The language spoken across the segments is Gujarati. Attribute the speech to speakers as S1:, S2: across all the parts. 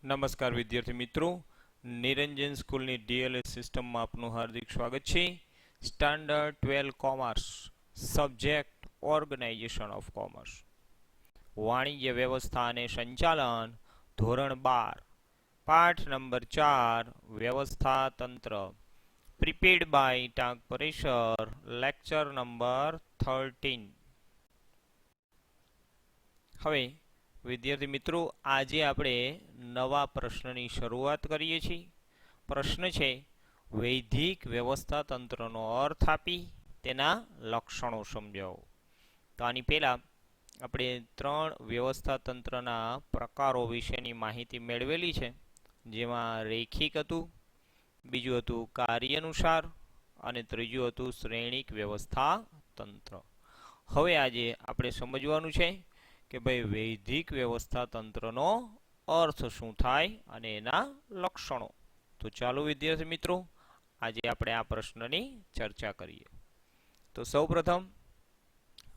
S1: નમસ્કાર વિદ્યાર્થી મિત્રો, નિરંજન સ્કૂલની ડીએલએસ સિસ્ટમમાં આપનું હાર્દિક સ્વાગત છે. Standard 12 commerce, subject organization of commerce, વાણિજ્ય વ્યવસ્થા અને સંચાલન, ધોરણ 12, પાઠ નંબર 4, વ્યવસ્થા તંત્ર, પ્રિપેર્ડ બાય ટાંક પરેશર, લેક્ચર નંબર 13. હવે વિદ્યાર્થી મિત્રો, આજે આપણે નવા પ્રશ્નની શરૂઆત કરીએ છીએ. પ્રશ્ન છે, વૈધિક વ્યવસ્થા તંત્રનો અર્થ આપી તેના લક્ષણો સમજાવો. તો આની પહેલાં આપણે 3 વ્યવસ્થા તંત્રના પ્રકારો વિશેની માહિતી મેળવેલી છે, જેમાં રૈખિક હતું, બીજું હતું કાર્યાનુસાર અને ત્રીજું હતું શ્રેણિક વ્યવસ્થા તંત્ર. હવે આજે આપણે સમજવાનું છે કે ભાઈ વૈધિક વ્યવસ્થા તંત્રનો અર્થ શું થાય અને એના લક્ષણો. તો ચાલો વિદ્યાર્થી મિત્રો, આજે આપણે આ પ્રશ્નની ચર્ચા કરીએ. તો સૌપ્રથમ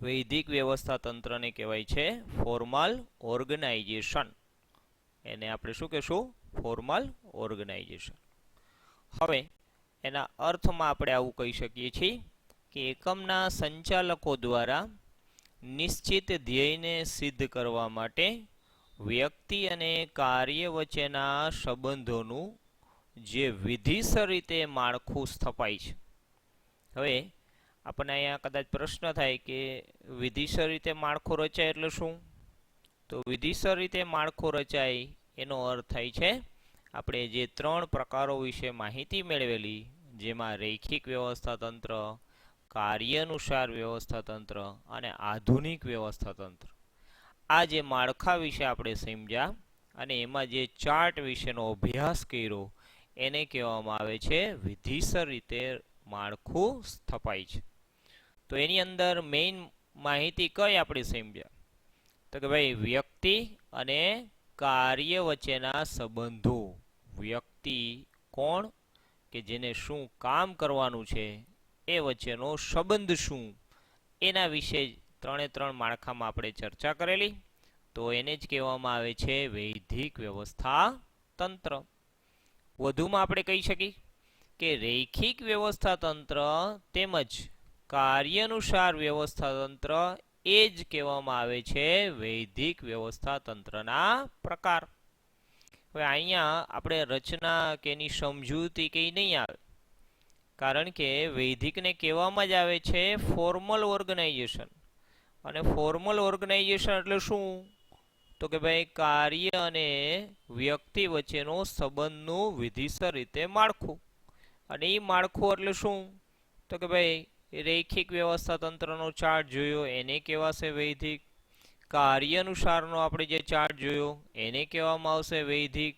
S1: વૈધિક વ્યવસ્થા તંત્રને કહેવાય છે ફોર્મલ ઓર્ગેનાઇઝેશન. એને આપણે શું કહેશું? Formal organization. હવે એના અર્થમાં આપણે આવું કહી શકીએ છીએ કે એકમના સંચાલકો દ્વારા નિશ્ચિત ધ્યેયને સિદ્ધ કરવા માટે વ્યક્તિ અને કાર્ય વચ્ચેના સંબંધોનું જે વિધિસર રીતે માળખું સ્થપાય છે. હવે આપણને અહીંયા કદાચ પ્રશ્ન થાય કે વિધિસર રીતે માળખું રચાય એટલે શું? તો વિધિસર રીતે માળખું રચાય એનો અર્થ થાય છે આપણે જે 3 પ્રકારો વિશે માહિતી મેળવેલી, જેમાં રૈખિક વ્યવસ્થા તંત્ર, કાર્યાનુસાર વ્યવસ્થા તંત્ર અને આધુનિક વ્યવસ્થા તંત્ર, આ જે માળખા વિશે આપણે સમજ્યા અને એમાં જે ચાર્ટ વિશેનો અભ્યાસ કર્યો એને કહેવામાં આવે છે વિધિસર રીતે માળખું સ્થપાય છે. તો એની અંદર મેઇન માહિતી કઈ આપણે સમજ્યા? તો કે ભાઈ વ્યક્તિ અને કાર્ય વચ્ચેના સંબંધો. વ્યક્તિ કોણ? કે જેને શું કામ કરવાનું છે એ વચ્ચેનો સંબંધ શું, એના વિશે 3 માળખામાં આપણે ચર્ચા કરેલી. તો એને જ કહેવામાં આવે છે વૈધિક વ્યવસ્થા તંત્ર. વધુમાં આપણે કહી શકીએ કે રૈખિક વ્યવસ્થા તંત્ર તેમજ કાર્યાનુસાર વ્યવસ્થા તંત્ર એ જ કહેવામાં આવે છે વૈધિક વ્યવસ્થા તંત્રના પ્રકાર. હવે અહીંયા આપણે રચના કે એની સમજૂતી કંઈ નહીં આવે, કારણ કે વૈધિકને કહેવામાં જ આવે છે ફોર્મલ ઓર્ગેનાઇઝેશન. અને ફોર્મલ ઓર્ગેનાઇઝેશન એટલે શું? તો કે ભાઈ કાર્ય અને વ્યક્તિ વચ્ચેનો સંબંધનું વિધિસર રીતે માળખું. અને એ માળખું એટલે શું? તો કે ભાઈ રૈખિક વ્યવસ્થા તંત્રનો ચાર્ટ જોયો એને કહેવાશે વૈધિક. કાર્યાનુસારનો આપણે જે ચાર્ટ જોયો એને કહેવામાં આવશે વૈધિક.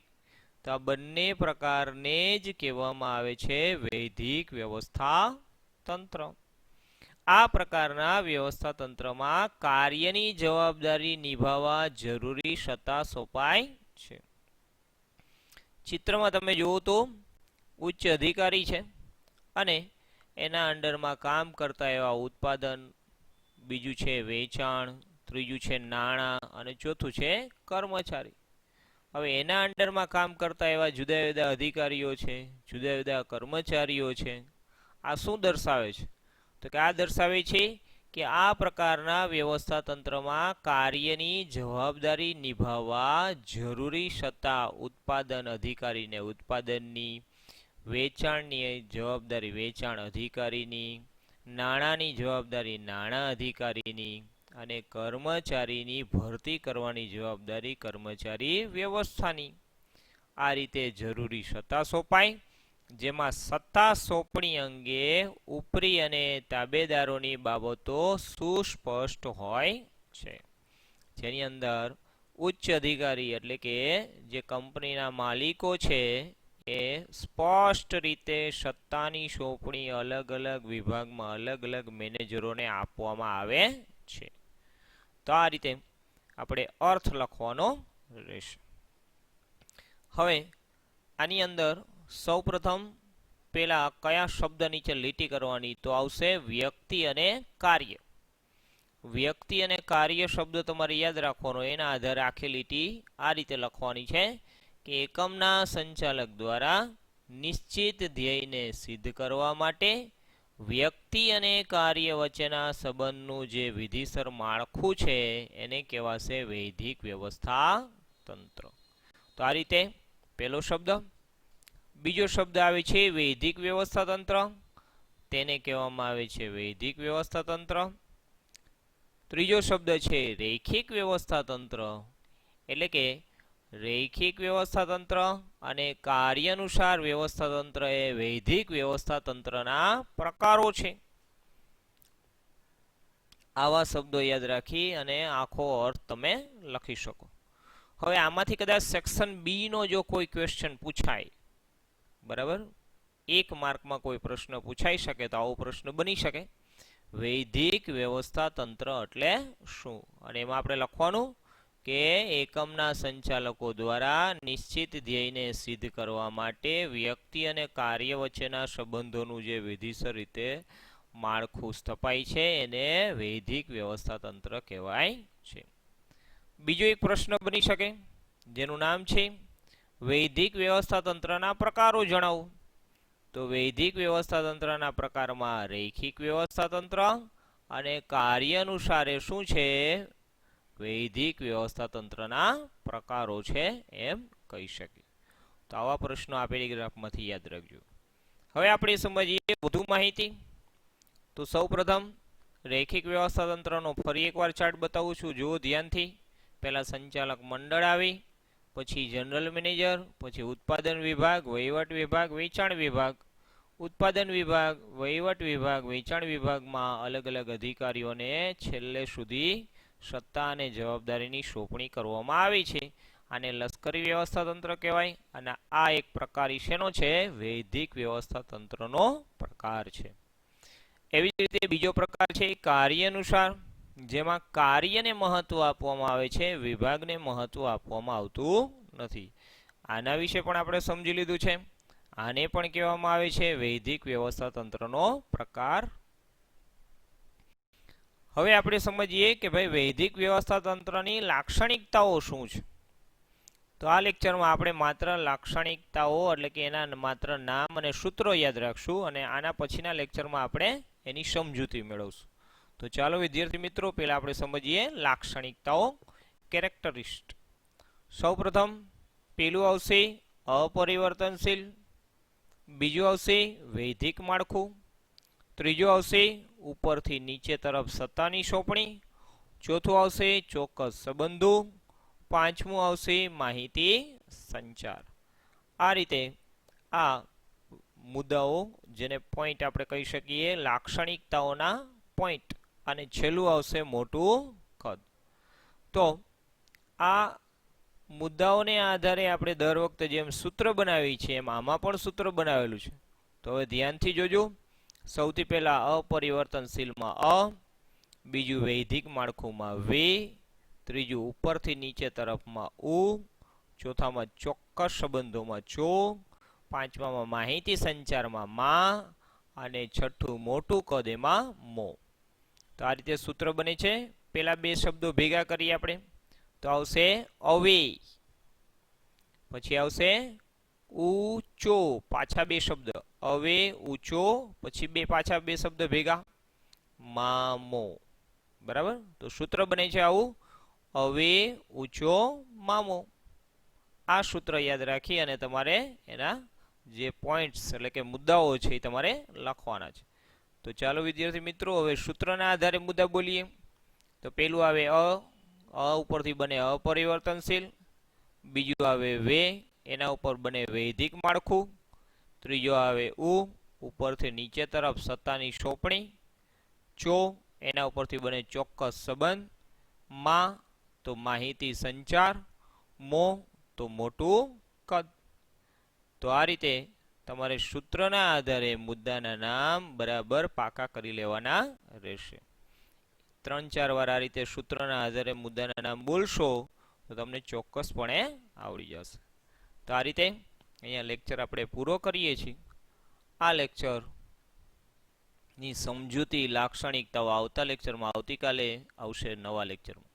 S1: તો આ બંને પ્રકારને જ કહેવામાં આવે છે વૈધિક વ્યવસ્થા તંત્ર. આ પ્રકારના વ્યવસ્થા તંત્રમાં કાર્યની જવાબદારી નિભાવવા જરૂરી સત્તા સોંપાય છે. ચિત્રમાં તમે જુઓ તો ઉચ્ચ અધિકારી છે અને એના અંડરમાં કામ કરતા એવા ઉત્પાદન, બીજું છે વેચાણ, ત્રીજું છે નાણાં અને ચોથું છે કર્મચારી. હવે એના અંડરમાં કામ કરતા એવા જુદા જુદા અધિકારીઓ છે, જુદા જુદા કર્મચારીઓ છે. આ શું દર્શાવે છે? તો કે આ દર્શાવે છે કે આ પ્રકારના વ્યવસ્થા તંત્રમાં કાર્યની જવાબદારી નિભાવવા જરૂરી સત્તા ઉત્પાદન અધિકારીને ઉત્પાદનની, વેચાણની જવાબદારી વેચાણ અધિકારીની, નાણાંની જવાબદારી નાણાં અધિકારીની અને કર્મચારીની ભરતી કરવાની જવાબદારી કર્મચારી વ્યવસ્થાની. આ રીતે જરૂરી સત્તા સોંપાય, જેમાં સત્તા સોંપણી અંગે ઉપરી અને તાબેદારોની બાબતો સુસ્પષ્ટ હોય છે. જેની અંદર ઉચ્ચ અધિકારી એટલે કે જે કંપનીના માલિકો છે એ સ્પષ્ટ રીતે સત્તાની સોંપણી અલગ અલગ વિભાગમાં અલગ અલગ મેનેજરોને આપવામાં આવે છે. તો આ રીતે આપણે અર્થ લખવાનો રહેશે. હવે આની અંદર સૌપ્રથમ પેલા કયા શબ્દ નીચે લીટી કરવાની? તો આવશે વ્યક્તિ અને કાર્ય. વ્યક્તિ અને કાર્ય શબ્દ તમારે યાદ રાખવાનો. એના આધારે આખી લીટી આ રીતે લખવાની છે કે એકમના સંચાલક દ્વારા નિશ્ચિત ધ્યેયને સિદ્ધ કરવા માટે વ્યક્તિ અને કાર્ય વચ્ચેના સંબંધનું જે વિધિસર માળખું છે એને કહેવાશે વૈધિક વ્યવસ્થા તંત્ર. તો આ રીતે પહેલો શબ્દ. બીજો શબ્દ આવે છે વૈધિક વ્યવસ્થા તંત્ર, તેને કહેવામાં આવે છે વૈધિક વ્યવસ્થા તંત્ર. ત્રીજો શબ્દ છે રૈખિક વ્યવસ્થા તંત્ર, એટલે કે રૈખિક વ્યવસ્થા તંત્ર અને કાર્યાનુસાર વ્યવસ્થા તંત્ર એ વૈધિક વ્યવસ્થા તંત્રના પ્રકારો છે. આવા શબ્દો યાદ રાખી અને આખો અર્થ તમે લખી શકો. હવે આમાંથી કદાચ સેક્શન બી નો જો કોઈ ક્વેશ્ચન પૂછાય, બરાબર, 1 માર્કમાં કોઈ પ્રશ્ન પૂછાઈ શકે તો આવો પ્રશ્ન બની શકે, વૈધિક વ્યવસ્થા તંત્ર એટલે શું? અને એમાં આપણે લખવાનું કે એકમના સંચાલકો દ્વારા નિશ્ચિત ધ્યેયને સિદ્ધ કરવા માટે વ્યક્તિ અને કાર્ય વચ્ચેના સંબંધોનું જે વિધિસર રીતે માળખું સ્થપાય છે એને વૈધિક વ્યવસ્થા તંત્ર કહેવાય છે. બીજો એક પ્રશ્ન બની શકે જેનું નામ છે વૈધિક વ્યવસ્થા તંત્રના પ્રકારો જણાવો. તો વૈધિક વ્યવસ્થા તંત્રના પ્રકારમાં રૈખિક વ્યવસ્થા તંત્ર અને કાર્યાનુસાર શું છે વૈધિક વ્યવસ્થા તંત્રના પ્રકારો છે એમ કહી શકીએ. તો આવા પ્રશ્નો આપેલી ગ્રાફમાંથી યાદ રાખજો. હવે આપણે સમજીએ વધુ માહિતી. તો સૌપ્રથમ રૈખિક વ્યવસ્થા તંત્રનો ફરી એકવાર ચાર્ટ બતાવું છું, જુઓ ધ્યાનથી. પહેલા સંચાલક મંડળ આવી, પછી જનરલ મેનેજર, પછી ઉત્પાદન વિભાગ, વહીવટ વિભાગ, વેચાણ વિભાગ. ઉત્પાદન વિભાગ, વહીવટ વિભાગ, વેચાણ વિભાગમાં અલગ અલગ અધિકારીઓને છેલ્લે સુધી સત્તા અને જવાબદારીની સોંપણી કરવામાં આવી છે. આને લશ્કરી વ્યવસ્થા તંત્ર કહેવાય. અને આ એક પ્રકાર શેનો છે? વૈધિક વ્યવસ્થા તંત્રનો પ્રકાર છે. એવી જ રીતે બીજો પ્રકાર છે કાર્યાનુસાર, જેમાં કાર્યને મહત્વ આપવામાં આવે છે, વિભાગને મહત્વ આપવામાં આવતું નથી. આના વિશે પણ આપણે સમજી લીધું છે. આને પણ કહેવામાં આવે છે વૈધિક વ્યવસ્થા તંત્રનો પ્રકાર. હવે આપણે સમજીએ કે ભાઈ વૈધિક વ્યવસ્થા તંત્રની લાક્ષણિકતાઓ શું છે. તો આ લેક્ચરમાં આપણે માત્ર લાક્ષણિકતાઓ એટલે કે એના માત્ર નામ અને સૂત્રો યાદ રાખશું અને આના પછીના લેક્ચરમાં આપણે એની સમજૂતી મેળવશું. તો ચાલો વિદ્યાર્થી મિત્રો પહેલા આપણે સમજીએ લાક્ષણિકતાઓ, કેરેક્ટરિસ્ટ. સૌપ્રથમ પેલું આવશે અપરિવર્તનશીલ, બીજું આવશે વૈધિક માળખું, ત્રીજું આવશે ઉપરથી નીચે તરફ સત્તાની સોંપણી, ચોથું આવશે ચોક્કસ સંબંધો, પાંચમું આવશે માહિતી સંચાર. આ રીતે આ મુદ્દાઓ જેને પોઈન્ટ આપણે કહી શકીએ, લાક્ષણિકતાઓના પોઈન્ટ, અને છેલ્લું આવશે મોટું કદ. તો આ મુદ્દાઓને આધારે આપણે દર વખતે જેમ સૂત્ર બનાવી છે એમ આમાં પણ સૂત્ર બનાવેલું છે. તો હવે ધ્યાનથી જોજો. સૌથી પહેલા અપરિવર્તનશીલમાં અ, બીજું વૈધિક માળખુંમાં વે, ત્રીજું ઉપરથી નીચે તરફમાં ઉ, ચોથામાં ચોક્કસ સંબંધોમાં ચો, પાંચમામાં માહિતી સંચારમાં માં, અને છઠ્ઠું મોટું કદ એમાં મો. તો આ રીતે સૂત્ર બને છે. પેલા બે શબ્દો ભેગા કરીએ આપણે. તો આવશે અવે, પછી આવશે ઊંચો, પાછા બે શબ્દ અવે ઊંચો, પછી પાછા બે શબ્દ ભેગા મામો. બરાબર. તો સૂત્ર બને છે આવું, અવે ઊંચો મામો. આ સૂત્ર યાદ રાખી અને તમારે એના જે પોઈન્ટ્સ એટલે કે મુદ્દાઓ છે એ તમારે લખવાના છે. તો ચાલો વિદ્યાર્થી મિત્રો હવે સૂત્રના આધારે મુદ્દા બોલીએ. તો પેલું આવે અ ઉપરથી બને અપરિવર્તનશીલ, બીજું આવે વે, એના ઉપર બને વૈધિક માળખું, ત્રીજો આવે ઉ, ઉપરથી નીચે તરફ સત્તાની સોંપણી, ચો, એના ઉપરથી બને ચોક્કસ સંબંધ, માં તો માહિતી સંચાર, મો તો મોટું કદ. તો આ રીતે તમારે સૂત્રના આધારે મુદ્દાના નામ બરાબર પાકા કરી લેવાના રહેશે. 3-4 વાર આ રીતે સૂત્રના આધારે મુદ્દાના નામ બોલશો તો તમને ચોક્કસપણે આવડી જશે. તો આ રીતે અહીંયા લેક્ચર આપણે પૂરો કરીએ છીએ. આ લેક્ચરની સમજૂતી લાક્ષણિકતાઓ આવતા લેક્ચરમાં આવતીકાલે આવશે નવા લેક્ચરમાં.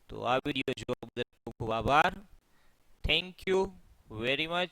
S1: તો આ વિડીયો જોવા બદલ ખૂબ ખૂબ આભાર. Thank you very much.